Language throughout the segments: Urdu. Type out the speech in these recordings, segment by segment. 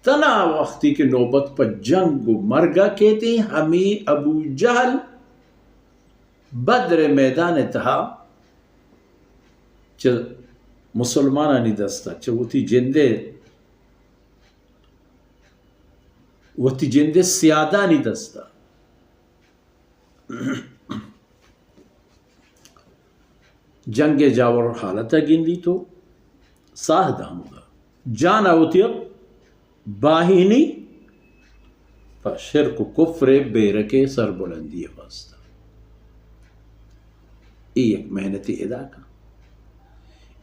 تنا وقتی کے نوبت پر جنگ و مرگا کہتے ہیں ہمیں ابو جہل بدر میدان تہا چھ مسلمانانی دستا چھ وتی جندے سیادانی دستا جنگ جاور حالتا گندی تو ساہ دامودا جانا ہوتی باہینی پر شرک و کفر بیرکے سر بلندی واسطہ ایک محنتی ادا کا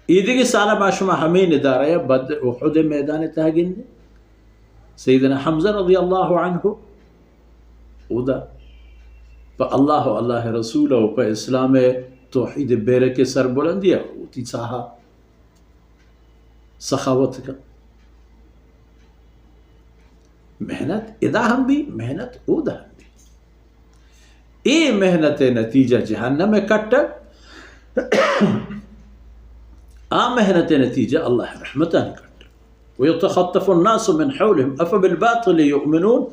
ایدگی سالہ باشما ہمیں ندارہ بدر احد میدان تاگندے سیدنا حمزہ رضی اللہ عنہ ادا پا اللہ و اللہ رسول و پا اسلام توحید بیرکے سر بلندی ہوتی ساہا سخاوت کا محنت ادا ہم بھی محنت اودا ہم بھی اے محنت نتیجہ جہنم میں کٹا محنت نتیجہ اللہ رحمتہ کٹا ويتخطف الناس من حولهم أفبالباطل يؤمنون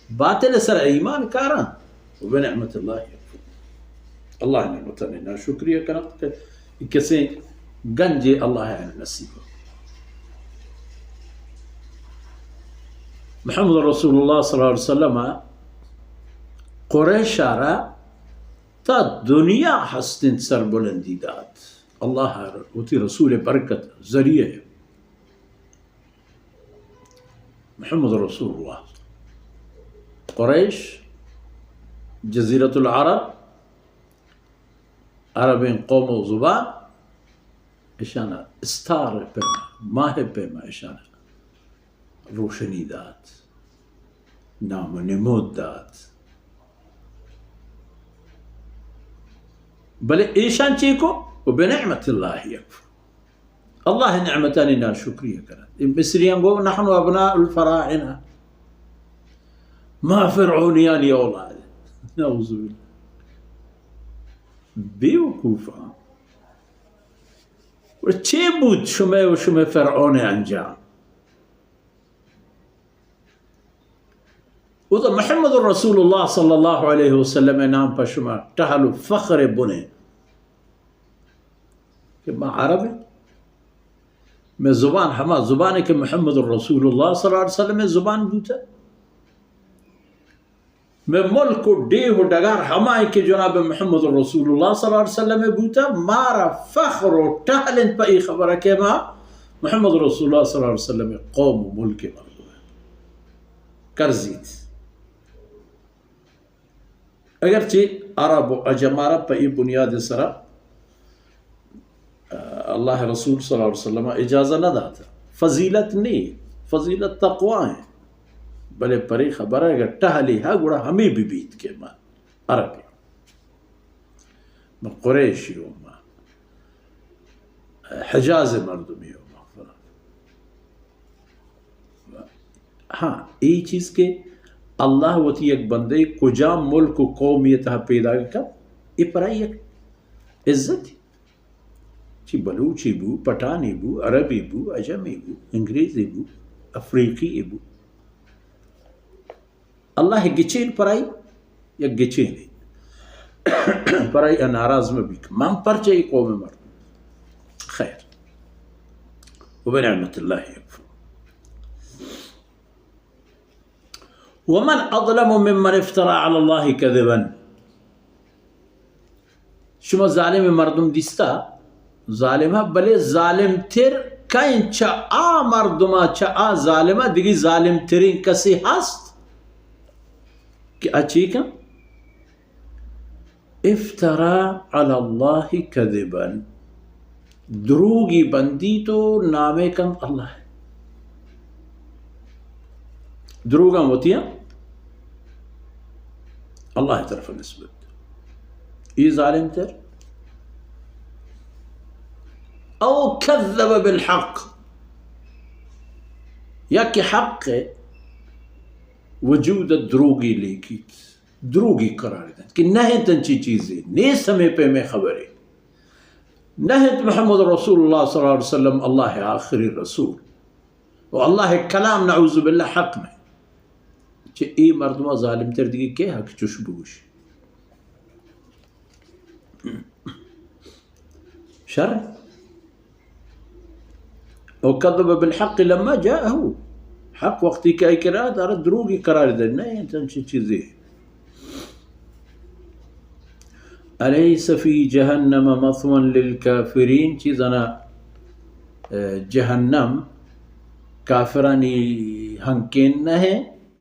باطل سر ایمان کاران وبنعمت اللہ یکفرون اللہ نعمتنا شکریہ کرنا کسے گنج اللہ نصیب محمد رسول اللہ صلی اللہ علیہ وسلم قریش را تا دنیا حسن سر بلندی داد اللہ وتی رسول برکت ذریعہ محمد رسول اللہ قریش جزیرت العرب عربین قوم و زبان اشانا استار پیما ماہ پیما اشانا روشنی داد نام و نمود داد بلے ایشان چیکو و بنعمت اللہ یکفر اللہ نعمتانی نا شکریہ کرنا مصریان گو نحن ابناء الفراعنہ ما فرعونیانی اولاد نعوذ باللہ بیوقوفا و چه بود شما و شما فرعون انجام و تو محمد رسول اللہ صلی اللہ علیہ وسلم نام پر شما ٹہل فخر بنے کہ میں عرب ہے میں زبان ہما زبان ہے کہ محمد رسول اللہ صلی اللہ علیہ وسلم میں زبان بوتا میں ملک و ڈیہ و ڈگار ہما ہے کہ جناب محمد رسول اللہ صلی اللہ علیہ وسلم میں بوتا مارا فخر و ٹہلن پا ای خبر ہے کہ ما محمد رسول اللہ صلی اللہ علیہ وسلم میں قوم و ملک مردو ہے کرزید اگرچہ عرب و عجم عرب پا ای بنیاد سرا اللہ رسول صلی اللہ علیہ وسلم اجازہ نہ داتا فضیلت نہیں فضیلت تقوی ہے بلے پری خبر ہے اگر ٹہلی ہے گوڑا ہمیں بھی بیت کے مان عربی میں قریشی ہوں میں حجاز مردمی ہوں ہاں یہ چیز کہ اللہ وتی ایک بندے کجام ملک و قومیت پیدا کر یہ پرائی ایک عزت چی بلوچی بو پٹانی بو عربی بو عجمی بو انگریزی بو افریقی بو اللہ گچین پرائی یا گچین پرائی ناراض میں بھی من پرچے قوم مرد خیر وبنعمت اللہ یکفر ومن اظلم ممن افترى على الله كذبا شما ظالم مردم دیستا ظالمہ بلے ظالم تر کائن چا آ مردمہ چا آ ظالمہ دیگی ظالم ترین کسی ہست کہ اچھی کم افترا علی اللہ کذبا دروگی بندی تو نامے کم اللہ ہے دروگا ہوتی ہیں اللہ طرف نسبت یہ ظالم تر او کذب بالحق یا کہ حق وجود دروگی لیکی دروگی قرار دیں کہ نہیں تنچی چیزیں نہیں سمے پہ میں خبریں نہیں محمد رسول اللہ صلی اللہ علیہ وسلم اللہ آخری رسول والله كلام نعوذ بالله حق میں کہ ای مردمہ ظالم تر دیگی کے حق چوش بوش شر وكذب بالحق لما جاءه حق وقتی کہ اقرار دارد دروگی قرار دے نہیں تنچی چیزیں أليس في جهنم مثوى للكافرين چیزانا جہنم کافرانی ہنکین نہ ہے